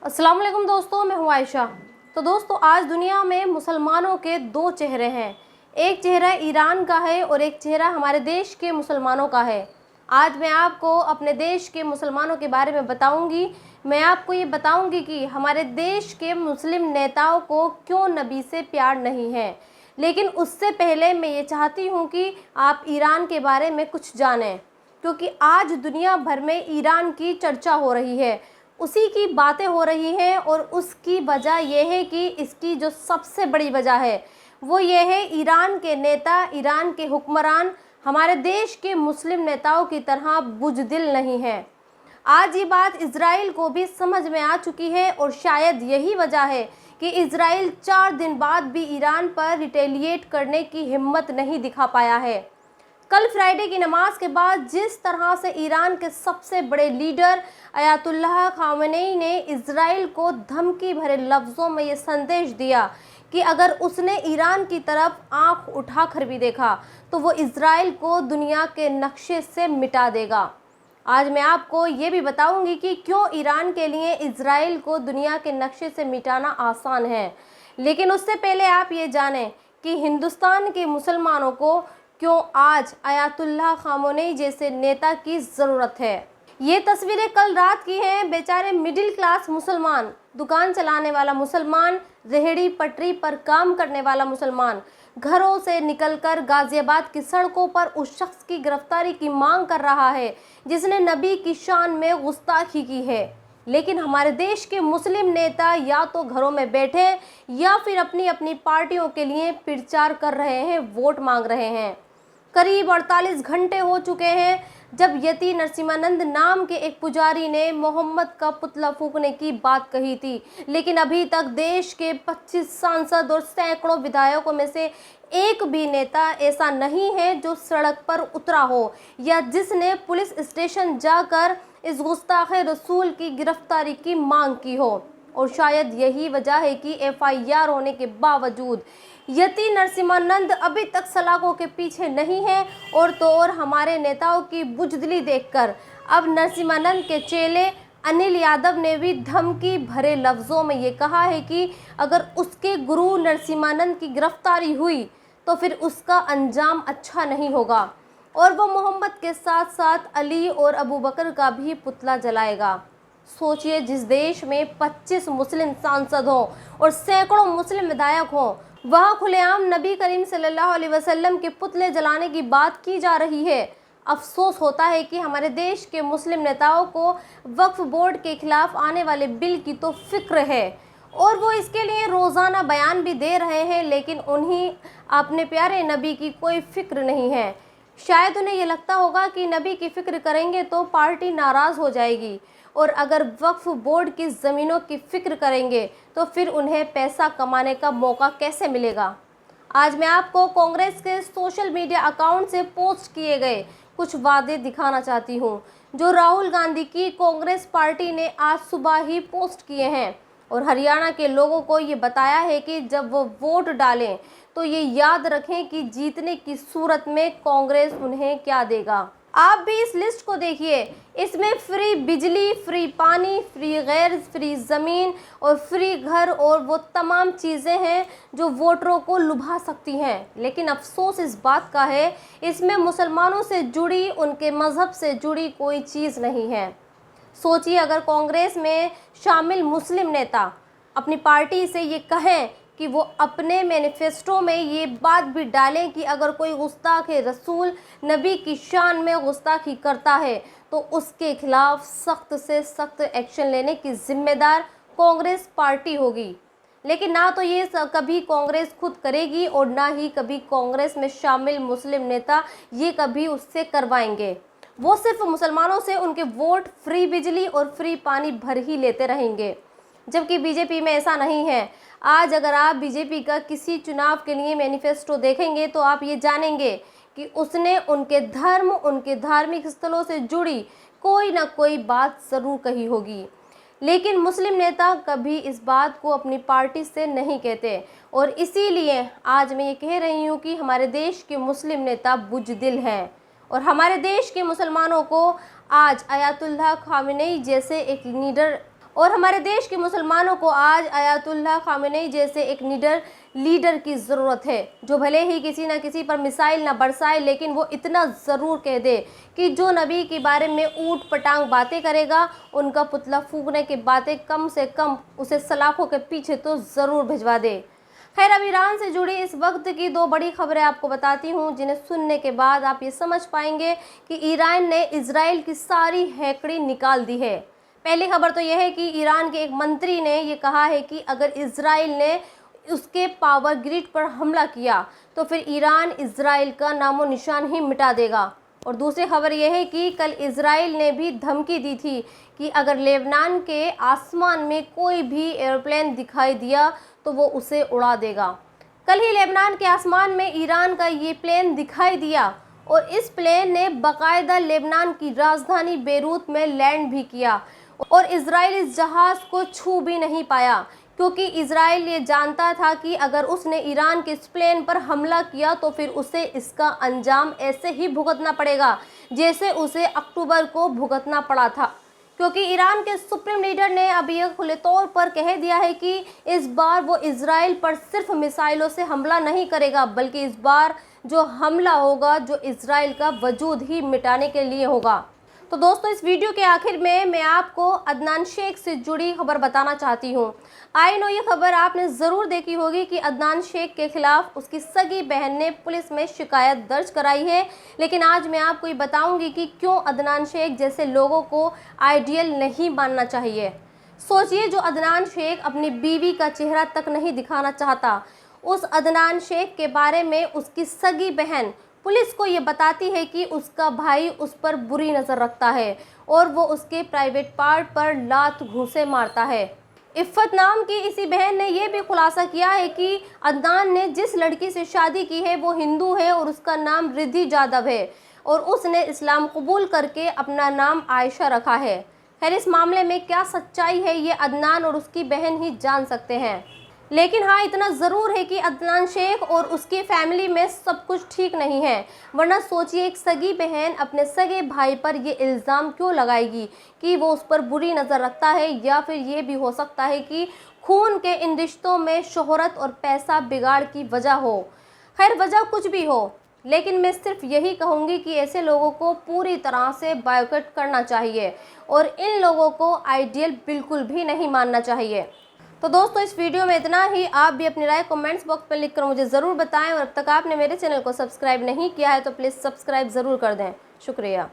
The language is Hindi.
अस्सलाम वालेकुम दोस्तों, मैं हूँ आयशा। तो दोस्तों, आज दुनिया में मुसलमानों के दो चेहरे हैं। एक चेहरा ईरान का है और एक चेहरा हमारे देश के मुसलमानों का है। आज मैं आपको अपने देश के मुसलमानों के बारे में बताऊंगी। मैं आपको ये बताऊंगी कि हमारे देश के मुस्लिम नेताओं को क्यों नबी से प्यार नहीं है। लेकिन उससे पहले मैं ये चाहती हूँ कि आप ईरान के बारे में कुछ जानें, क्योंकि आज दुनिया भर में ईरान की चर्चा हो रही है, उसी की बातें हो रही हैं। और उसकी वजह यह है कि इसकी जो सबसे बड़ी वजह है वो ये है, ईरान के नेता, ईरान के हुक्मरान हमारे देश के मुस्लिम नेताओं की तरह बुज़दिल नहीं हैं। आज ये बात इज़राइल को भी समझ में आ चुकी है और शायद यही वजह है कि इज़राइल 4 दिन बाद भी ईरान पर रिटेलिएट करने की हिम्मत नहीं दिखा पाया है। कल फ्राइडे की नमाज के बाद जिस तरह से ईरान के सबसे बड़े लीडर अयातुल्लाह खामेनी ने इज़राइल को धमकी भरे लफ्ज़ों में ये संदेश दिया कि अगर उसने ईरान की तरफ आंख उठाकर भी देखा तो वो इज़राइल को दुनिया के नक्शे से मिटा देगा। आज मैं आपको ये भी बताऊंगी कि क्यों ईरान के लिए इज़राइल को दुनिया के नक्शे से मिटाना आसान है। लेकिन उससे पहले आप ये जानें कि हिंदुस्तान के मुसलमानों को क्यों आज अयातुल्लाह खामेनी जैसे नेता की ज़रूरत है। ये तस्वीरें कल रात की हैं। बेचारे मिडिल क्लास मुसलमान, दुकान चलाने वाला मुसलमान, रेहड़ी पटरी पर काम करने वाला मुसलमान घरों से निकलकर गाज़ियाबाद की सड़कों पर उस शख्स की गिरफ्तारी की मांग कर रहा है जिसने नबी की शान में गुस्ताखी की है। लेकिन हमारे देश के मुस्लिम नेता या तो घरों में बैठे या फिर अपनी अपनी पार्टियों के लिए प्रचार कर रहे हैं, वोट मांग रहे हैं। करीब 48 घंटे हो चुके हैं जब यति नरसिम्हानंद नाम के एक पुजारी ने मोहम्मद का पुतला फूंकने की बात कही थी, लेकिन अभी तक देश के 25 सांसद और सैकड़ों विधायकों में से एक भी नेता ऐसा नहीं है जो सड़क पर उतरा हो या जिसने पुलिस स्टेशन जाकर इस गुस्ताखे रसूल की गिरफ्तारी की मांग की हो। और शायद यही वजह है कि FIR होने के बावजूद यति नरसिम्हानंद अभी तक सलाखों के पीछे नहीं है। और तो और हमारे नेताओं की बुज़दिली देखकर अब नरसिम्हानंद के चेले अनिल यादव ने भी धमकी भरे लफ्ज़ों में ये कहा है कि अगर उसके गुरु नरसिम्हानंद की गिरफ्तारी हुई तो फिर उसका अंजाम अच्छा नहीं होगा और वो मोहम्मद के साथ साथ अली और अबू बकर का भी पुतला जलाएगा। सोचिए, जिस देश में 25 मुस्लिम सांसद हों और सैकड़ों मुस्लिम विधायक हों, वहाँ खुलेआम नबी करीम सल्लल्लाहु अलैहि वसल्लम के पुतले जलाने की बात की जा रही है। अफसोस होता है कि हमारे देश के मुस्लिम नेताओं को वक्फ बोर्ड के खिलाफ आने वाले बिल की तो फिक्र है और वो इसके लिए रोज़ाना बयान भी दे रहे हैं, लेकिन उन्हीं अपने प्यारे नबी की कोई फिक्र नहीं है। शायद उन्हें ये लगता होगा कि नबी की फ़िक्र करेंगे तो पार्टी नाराज़ हो जाएगी और अगर वक्फ बोर्ड की ज़मीनों की फ़िक्र करेंगे तो फिर उन्हें पैसा कमाने का मौका कैसे मिलेगा। आज मैं आपको कांग्रेस के सोशल मीडिया अकाउंट से पोस्ट किए गए कुछ वादे दिखाना चाहती हूँ जो राहुल गांधी की कांग्रेस पार्टी ने आज सुबह ही पोस्ट किए हैं और हरियाणा के लोगों को ये बताया है कि जब वो वोट डालें तो ये याद रखें कि जीतने की सूरत में कांग्रेस उन्हें क्या देगा। आप भी इस लिस्ट को देखिए, इसमें फ्री बिजली, फ्री पानी, फ्री गैस, फ्री ज़मीन और फ्री घर और वो तमाम चीज़ें हैं जो वोटरों को लुभा सकती हैं। लेकिन अफसोस इस बात का है, इसमें मुसलमानों से जुड़ी, उनके मज़हब से जुड़ी कोई चीज़ नहीं है। सोचिए, अगर कांग्रेस में शामिल मुस्लिम नेता अपनी पार्टी से ये कहें कि वो अपने मैनिफेस्टो में ये बात भी डालें कि अगर कोई गुस्ताख रसूल नबी की शान में गुस्ताखी करता है तो उसके खिलाफ सख्त से सख्त एक्शन लेने की जिम्मेदार कांग्रेस पार्टी होगी। लेकिन ना तो ये कभी कांग्रेस खुद करेगी और ना ही कभी कांग्रेस में शामिल मुस्लिम नेता ये कभी उससे करवाएंगे। वो सिर्फ मुसलमानों से उनके वोट, फ्री बिजली और फ्री पानी भर ही लेते रहेंगे, जबकि बीजेपी में ऐसा नहीं है। आज अगर आप बीजेपी का किसी चुनाव के लिए मैनिफेस्टो देखेंगे तो आप ये जानेंगे कि उसने उनके धर्म, उनके धार्मिक स्थलों से जुड़ी कोई ना कोई बात ज़रूर कही होगी। लेकिन मुस्लिम नेता कभी इस बात को अपनी पार्टी से नहीं कहते और इसीलिए आज मैं ये कह रही हूँ कि हमारे देश के मुस्लिम नेता बुज़दिल हैं और हमारे देश के मुसलमानों को आज अयातुल्लाह खामेनी जैसे एक लीडर और हमारे देश के मुसलमानों को आज आयतुल्लाह खामेनी जैसे एक लीडर की ज़रूरत है, जो भले ही किसी न किसी पर मिसाइल ना बरसाए, लेकिन वो इतना ज़रूर कह दे कि जो नबी के बारे में ऊट पटांग बातें करेगा, उनका पुतला फूंकने की बातें कम से कम उसे सलाखों के पीछे तो ज़रूर भिजवा दे। खैर, अब ईरान से जुड़ी इस वक्त की दो बड़ी खबरें आपको बताती हूँ, जिन्हें सुनने के बाद आप ये समझ पाएंगे कि ईरान ने इजराइल की सारी हैकड़ी निकाल दी है। पहली खबर तो यह है कि ईरान के एक मंत्री ने ये कहा है कि अगर इजराइल ने उसके पावर ग्रिड पर हमला किया तो फिर ईरान इजराइल का नामो निशान ही मिटा देगा। और दूसरी खबर यह है कि कल इजराइल ने भी धमकी दी थी कि अगर लेबनान के आसमान में कोई भी एयरप्लेन दिखाई दिया तो वो उसे उड़ा देगा। कल ही लेबनान के आसमान में ईरान का ये प्लेन दिखाई दिया और इस प्लेन ने बाकायदा लेबनान की राजधानी बेरूत में लैंड भी किया और इजराइल इस जहाज़ को छू भी नहीं पाया, क्योंकि इजराइल ये जानता था कि अगर उसने ईरान के इस प्लेन पर हमला किया तो फिर उसे इसका अंजाम ऐसे ही भुगतना पड़ेगा जैसे उसे अक्टूबर को भुगतना पड़ा था। क्योंकि ईरान के सुप्रीम लीडर ने अब यह खुले तौर पर कह दिया है कि इस बार वो इजराइल पर सिर्फ मिसाइलों से हमला नहीं करेगा, बल्कि इस बार जो हमला होगा जो इजराइल का वजूद ही मिटाने के लिए होगा। तो दोस्तों, इस वीडियो के आखिर में मैं आपको अदनान शेख से जुड़ी खबर बताना चाहती हूँ। आई नो ये खबर आपने ज़रूर देखी होगी कि अदनान शेख के खिलाफ उसकी सगी बहन ने पुलिस में शिकायत दर्ज कराई है, लेकिन आज मैं आपको ये बताऊंगी कि क्यों अदनान शेख जैसे लोगों को आइडियल नहीं मानना चाहिए। सोचिए, जो अदनान शेख अपनी बीवी का चेहरा तक नहीं दिखाना चाहता, उस अदनान शेख के बारे में उसकी सगी बहन पुलिस को ये बताती है कि उसका भाई उस पर बुरी नज़र रखता है और वो उसके प्राइवेट पार्ट पर लात घूंसे मारता है। इफ़्फ़त नाम की इसी बहन ने यह भी खुलासा किया है कि अदनान ने जिस लड़की से शादी की है वो हिंदू है और उसका नाम रिद्धि जादव है और उसने इस्लाम कबूल करके अपना नाम आयशा रखा है। खैर, इस मामले में क्या सच्चाई है ये अदनान और उसकी बहन ही जान सकते हैं, लेकिन हाँ, इतना ज़रूर है कि अदनान शेख और उसकी फैमिली में सब कुछ ठीक नहीं है। वरना सोचिए, एक सगी बहन अपने सगे भाई पर ये इल्ज़ाम क्यों लगाएगी कि वो उस पर बुरी नज़र रखता है, या फिर ये भी हो सकता है कि खून के इन रिश्तों में शोहरत और पैसा बिगाड़ की वजह हो। खैर, वजह कुछ भी हो, लेकिन मैं सिर्फ यही कहूँगी कि ऐसे लोगों को पूरी तरह से बायकॉट करना चाहिए और इन लोगों को आइडियल बिल्कुल भी नहीं मानना चाहिए। तो दोस्तों, इस वीडियो में इतना ही। आप भी अपनी राय कमेंट्स बॉक्स में लिखकर मुझे ज़रूर बताएं और अब तक आपने मेरे चैनल को सब्सक्राइब नहीं किया है तो प्लीज़ सब्सक्राइब ज़रूर कर दें। शुक्रिया।